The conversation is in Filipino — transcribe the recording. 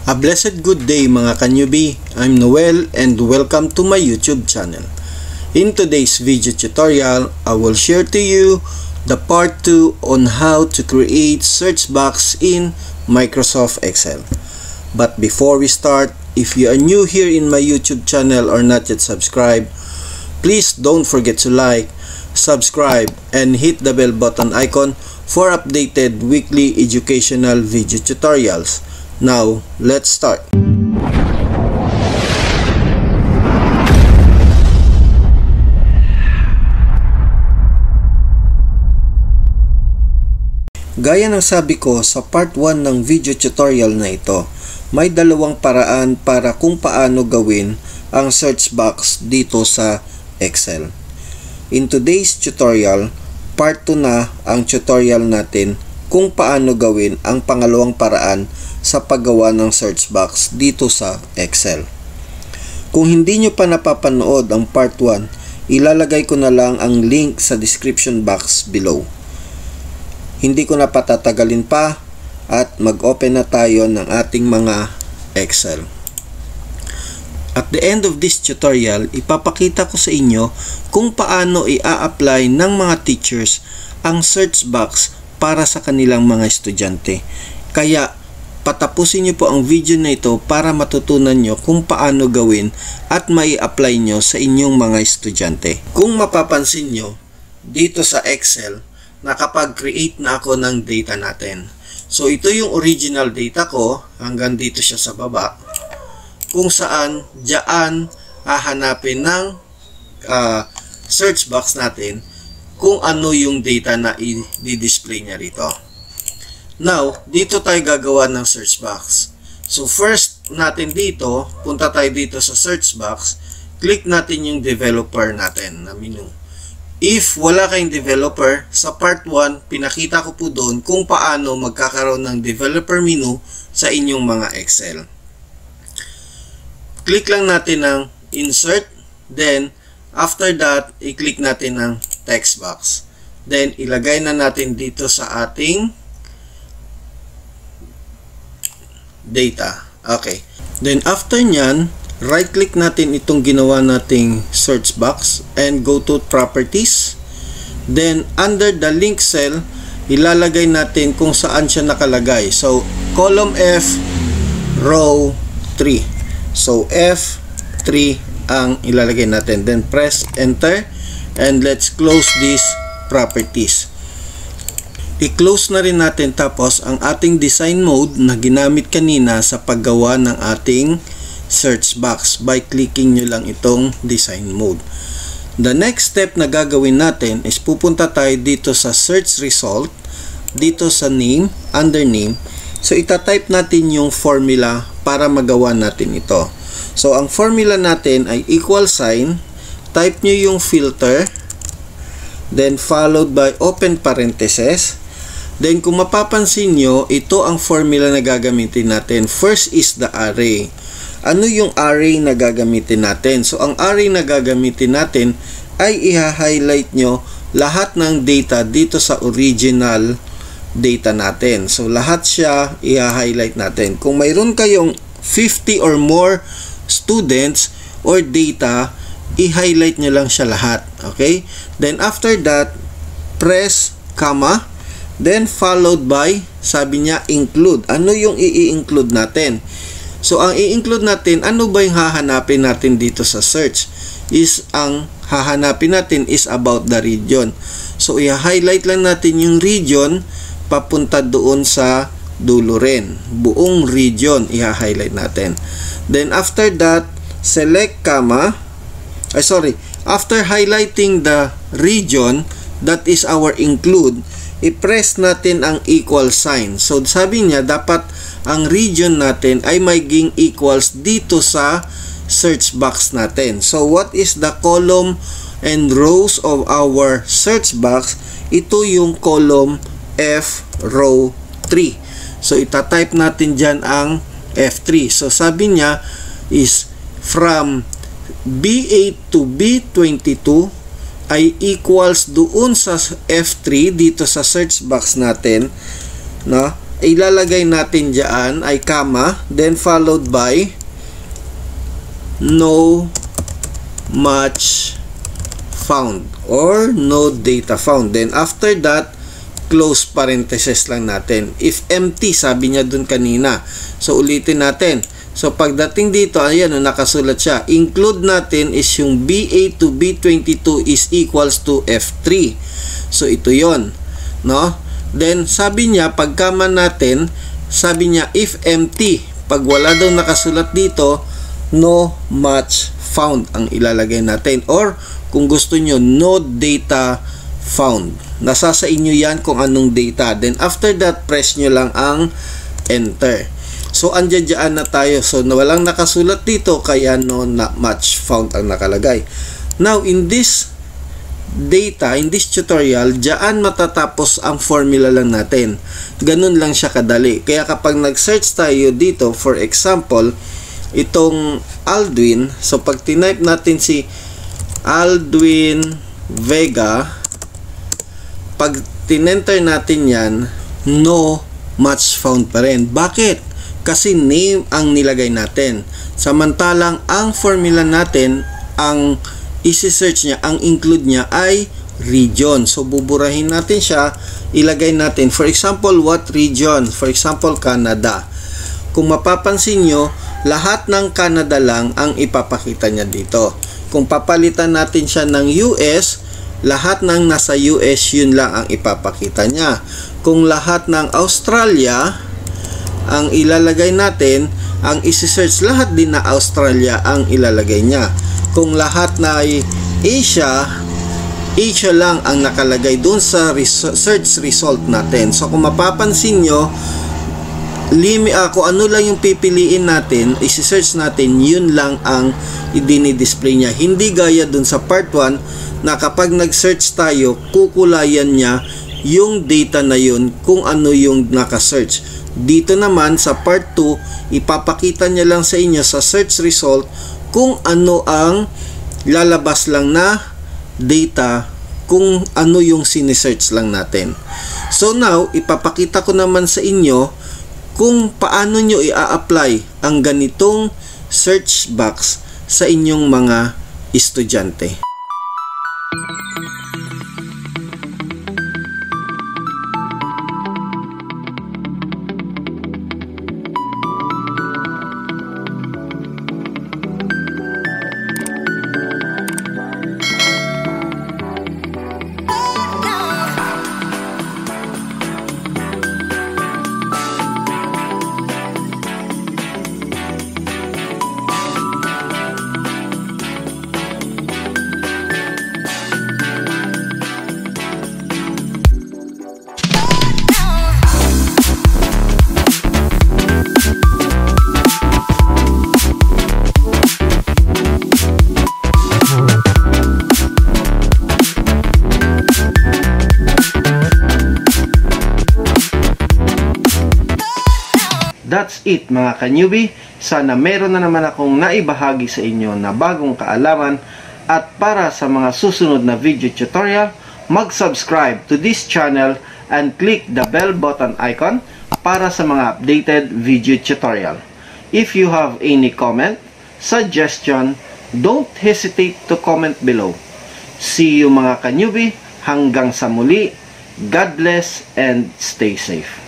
A blessed good day mga ka-newbie. I'm Noel and welcome to my YouTube channel. In today's video tutorial, I will share to you the part 2 on how to create search box in Microsoft Excel. But before we start, if you are new here in my YouTube channel or not yet subscribed, please don't forget to like, subscribe, and hit the bell button icon for updated weekly educational video tutorials. Now, let's start. Gaya ng sabi ko sa part 1 ng video tutorial na ito, may dalawang paraan para kung paano gawin ang search box dito sa Excel. In today's tutorial, part 2 na ang tutorial natin kung paano gawin ang pangalawang paraan sa paggawa ng search box dito sa Excel. Kung hindi nyo pa napapanood ang part 1, ilalagay ko na lang ang link sa description box below. Hindi ko na patatagalin pa at mag-open na tayo ng ating mga Excel. At the end of this tutorial, ipapakita ko sa inyo kung paano i-apply ng mga teachers ang search box para sa kanilang mga estudyante. Kaya patapusin nyo po ang video na ito para matutunan nyo kung paano gawin at mai-apply nyo sa inyong mga estudyante. Kung mapapansin nyo, dito sa Excel, nakapag-create na ako ng data natin. So ito yung original data ko, hanggang dito siya sa baba, kung saan diyan hahanapin ng search box natin kung ano yung data na i-display niya rito. Now, dito tayo gagawa ng search box. So, first natin dito, punta tayo dito sa search box, click natin yung developer natin na menu. If wala kayong developer, sa part 1, pinakita ko po doon kung paano magkakaroon ng developer menu sa inyong mga Excel. Click lang natin ng insert, then after that, i-click natin ng text box. Then, ilagay na natin dito sa ating data. Okay. Then after nyan, right click natin itong ginawa nating search box and go to properties. Then under the link cell, ilalagay natin kung saan siya nakalagay. So column F, row 3. So F3 ang ilalagay natin. Then press enter and let's close these properties. I-close na rin natin tapos ang ating design mode na ginamit kanina sa paggawa ng ating search box by clicking nyo lang itong design mode. The next step na gagawin natin is pupunta tayo dito sa search result, dito sa name, under name. So itatype natin yung formula para magawa natin ito. So ang formula natin ay equal sign, type nyo yung filter, then followed by open parentheses. Then kung mapapansin nyo, ito ang formula na gagamitin natin. First is the array. Ano yung array na gagamitin natin? So ang array na gagamitin natin ay i-highlight nyo lahat ng data dito sa original data natin. So lahat siya i-highlight natin. Kung mayroon kayong 50 or more students or data, i-highlight nyo lang siya lahat. Okay? Then after that, press comma. Then followed by, sabi niya, include. Ano yung i-include natin? So, ang i-include natin, ano ba yung hahanapin natin dito sa search? Ang hahanapin natin is about the region. So, i-highlight lang natin yung region papunta doon sa dulo rin. Buong region, i-highlight natin. Then, after that, select comma. After highlighting the region, that is our include, i-press natin ang equal sign. So, sabi niya, dapat ang region natin ay maging equals dito sa search box natin. So, what is the column and rows of our search box? Ito yung column F, row 3. So, itatype natin dyan ang F3. So, sabi niya is from B8 to B22 ay equals doon sa F3 dito sa search box natin, no? ilalagay natin dyan ay comma, then followed by no match found or no data found. Then after that, close parenthesis lang natin. If empty, sabi niya dun kanina. So ulitin natin. So pagdating dito, ayan, nakasulat siya. Include natin is yung BA to B22 is equals to F3. So ito yon, no? Then sabi niya, pagkama natin, sabi niya if empty, pag wala daw nakasulat dito, no match found ang ilalagay natin. Or kung gusto nyo, no data found. Nasa sa inyo yan kung anong data. Then after that, press nyo lang ang enter. So andyan na tayo. So walang nakasulat dito, kaya no match found ang nakalagay. Now in this data, in this tutorial, dyan matatapos ang formula lang natin. Ganun lang siya kadali. Kaya kapag nag-search tayo dito, for example, itong Aldwin, so pag tinype natin si Aldwin Vega, pag tinenter natin yan, no match found pa rin. Bakit? Kasi name ang nilagay natin. Samantalang ang formula natin, ang isi-search niya, ang include niya ay region. So buburahin natin siya, ilagay natin, for example, what region? For example, Canada. Kung mapapansin nyo, lahat ng Canada lang ang ipapakita niya dito. Kung papalitan natin siya ng US, lahat ng nasa US yun lang ang ipapakita niya. Kung lahat ng Australia ang ilalagay natin, ang isi-search lahat din na Australia ang ilalagay niya. Kung lahat na ay Asia lang ang nakalagay dun sa search result natin. So kung mapapansin nyo, kung ano lang yung pipiliin natin, isi-search natin, yun lang ang i-display niya. Hindi gaya dun sa part 1 na kapag nag-search tayo, kukulayan niya yung data na yun kung ano yung naka-search. Dito naman sa part 2, ipapakita niya lang sa inyo sa search result kung ano ang lalabas lang na data, kung ano yung sinesearch lang natin. So now, ipapakita ko naman sa inyo kung paano nyo i-apply ang ganitong search box sa inyong mga estudyante. That's it mga ka-newbie. Sana meron na naman akong naibahagi sa inyo na bagong kaalaman, at para sa mga susunod na video tutorial, mag-subscribe to this channel and click the bell button icon para sa mga updated video tutorial. If you have any comment, suggestion, don't hesitate to comment below. See you mga ka-newbie. Hanggang sa muli. God bless and stay safe.